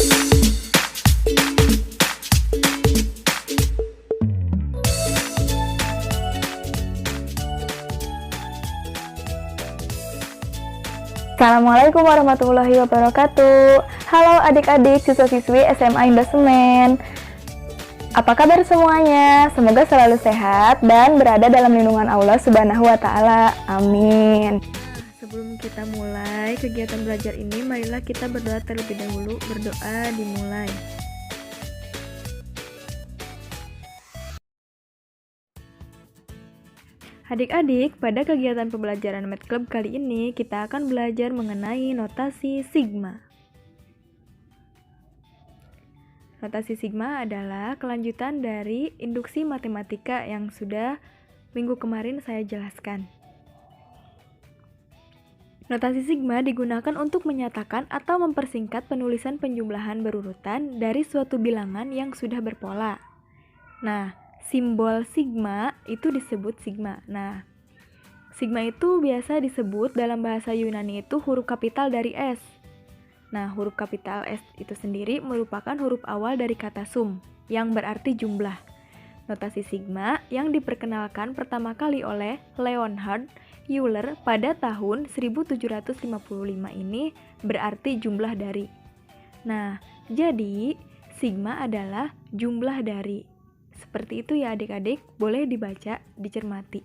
Assalamualaikum warahmatullahi wabarakatuh. Halo adik-adik siswa-siswi SMA Indosemen. Apa kabar semuanya? Semoga selalu sehat dan berada dalam lindungan Allah Subhanahu wa taala. Amin. Sebelum kita mulai kegiatan belajar ini, marilah kita berdoa terlebih dahulu. Berdoa dimulai. Adik-adik, pada kegiatan pembelajaran Math Club kali ini, kita akan belajar mengenai notasi sigma. Notasi sigma adalah kelanjutan dari induksi matematika yang sudah minggu kemarin saya jelaskan. Notasi sigma digunakan untuk menyatakan atau mempersingkat penulisan penjumlahan berurutan dari suatu bilangan yang sudah berpola. Nah, simbol sigma itu disebut sigma. Nah, sigma itu biasa disebut dalam bahasa Yunani itu huruf kapital dari S. Nah, huruf kapital S itu sendiri merupakan huruf awal dari kata sum, yang berarti jumlah. Notasi sigma yang diperkenalkan pertama kali oleh Leonhard Euler pada tahun 1755 ini berarti jumlah dari. Nah, jadi sigma adalah jumlah dari. Seperti itu ya adik-adik, boleh dibaca, dicermati.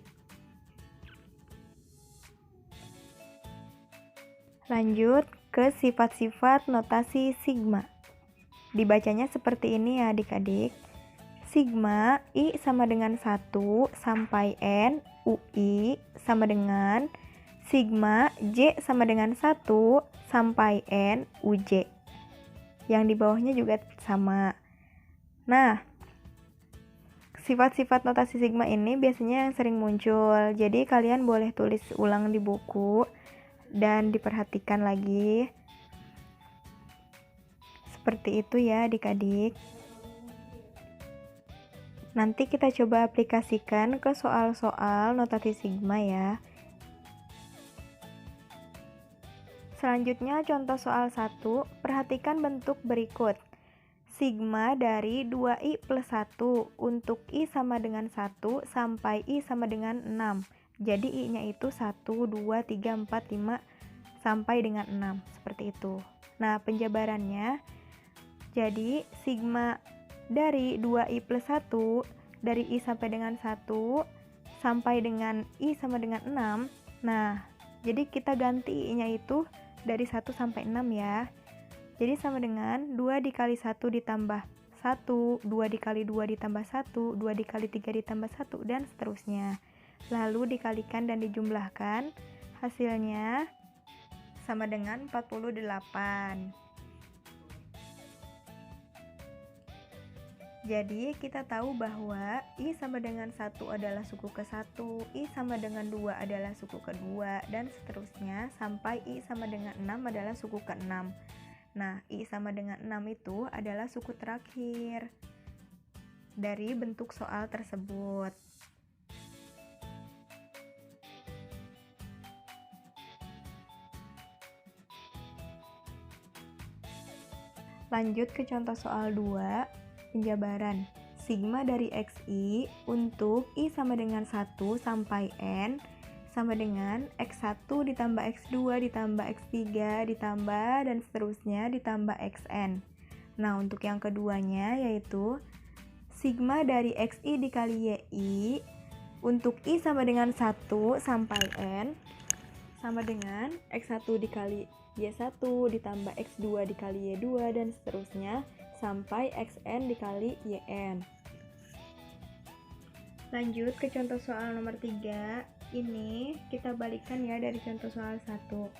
Lanjut ke sifat-sifat notasi sigma. Dibacanya seperti ini ya adik-adik. Sigma I sama dengan 1 sampai N, UI sama dengan sigma J sama dengan 1 sampai N, UJ. Yang di bawahnya juga sama. Nah, sifat-sifat notasi sigma ini biasanya yang sering muncul, jadi kalian boleh tulis ulang di buku dan diperhatikan lagi. Seperti itu ya adik-adik. Nanti kita coba aplikasikan ke soal-soal notasi sigma ya. Selanjutnya contoh soal 1, perhatikan bentuk berikut. Sigma dari 2I plus 1 untuk I sama dengan 1 sampai I sama dengan 6. Jadi I-nya itu 1, 2, 3, 4, 5 sampai dengan 6. Seperti itu. Nah, penjabarannya, jadi sigma dari 2I plus 1 dari I sampai dengan 1 sampai dengan I sama dengan 6. Nah, jadi kita ganti I-nya itu dari 1 sampai 6 ya. Jadi sama dengan 2 dikali 1 ditambah 1, 2 dikali 2 ditambah 1, 2 dikali 3 ditambah 1, dan seterusnya. Lalu dikalikan dan dijumlahkan, hasilnya sama dengan 48. Jadi kita tahu bahwa I sama dengan 1 adalah suku ke-1, I sama dengan 2 adalah suku ke-2, dan seterusnya sampai I sama dengan 6 adalah suku ke-6. Nah, I sama dengan 6 itu adalah suku terakhir dari bentuk soal tersebut. Lanjut ke contoh soal 2, penjabaran. Sigma dari XI untuk I sama dengan 1 sampai N sama dengan X1 ditambah X2 ditambah X3 ditambah dan seterusnya ditambah Xn. Nah, untuk yang keduanya yaitu sigma dari Xi dikali Yi untuk I sama dengan 1 sampai N sama dengan X1 dikali Y1 ditambah X2 dikali Y2 dan seterusnya sampai Xn dikali Yn. Lanjut ke contoh soal nomor 3. Ini kita balikkan ya dari contoh soal 1.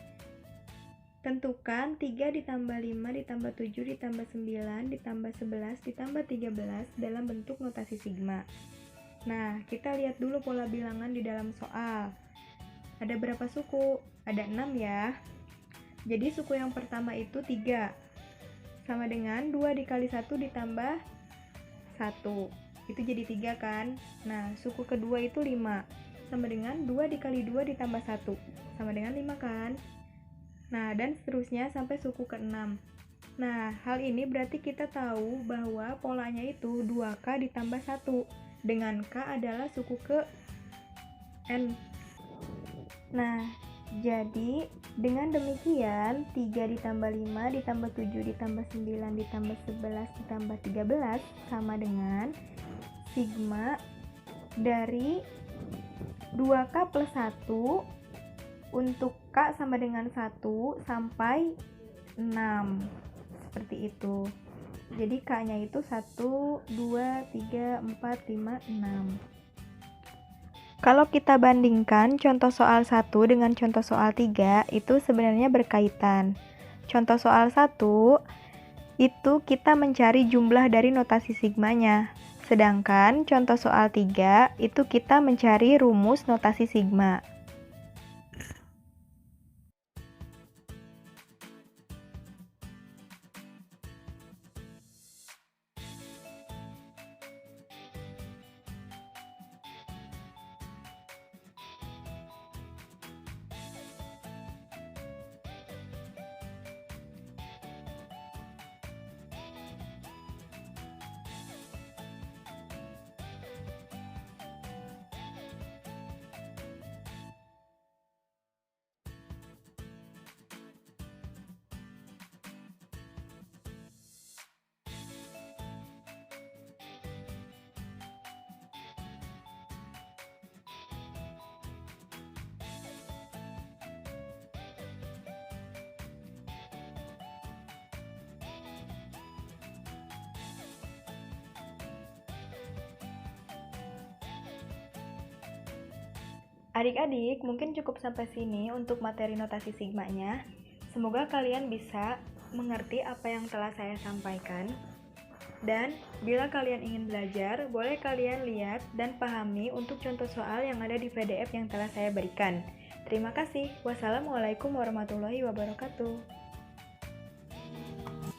Tentukan 3 ditambah 5 ditambah 7 ditambah 9 ditambah 11 ditambah 13 dalam bentuk notasi sigma. Nah, kita lihat dulu pola bilangan di dalam soal. Ada berapa suku? Ada 6 ya. Jadi suku yang pertama itu 3. Sama dengan 2 dikali 1 ditambah 1. Itu jadi 3 kan? Nah, suku kedua itu 5. Sama dengan 2 dikali 2 ditambah 1. Sama dengan 5 kan? Nah, dan seterusnya sampai suku ke-6. Nah, hal ini berarti kita tahu bahwa polanya itu 2K ditambah 1, dengan K adalah suku ke N. Nah, jadi dengan demikian 3 ditambah 5 ditambah 7 ditambah 9 ditambah 11 ditambah 13 sama dengan sigma dari 2K plus 1 untuk K sama dengan 1 sampai 6. Seperti itu. Jadi K-nya itu 1, 2, 3, 4, 5, 6. Kalau kita bandingkan contoh soal 1 dengan contoh soal 3 itu sebenarnya berkaitan. Contoh soal 1 itu kita mencari jumlah dari notasi sigmanya. Sedangkan contoh soal 3 itu kita mencari rumus notasi sigma. Adik-adik, mungkin cukup sampai sini untuk materi notasi sigmanya. Semoga kalian bisa mengerti apa yang telah saya sampaikan. Dan bila kalian ingin belajar, boleh kalian lihat dan pahami untuk contoh soal yang ada di PDF yang telah saya berikan. Terima kasih. Wassalamualaikum warahmatullahi wabarakatuh.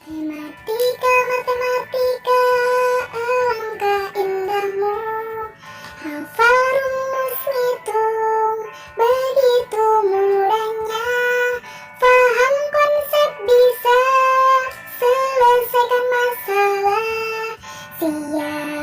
Matematika, matematika, alangkah indahmu. Hafal rumus ngitung, begitu mudahnya. Paham konsep bisa selesaikan masalah. Siap.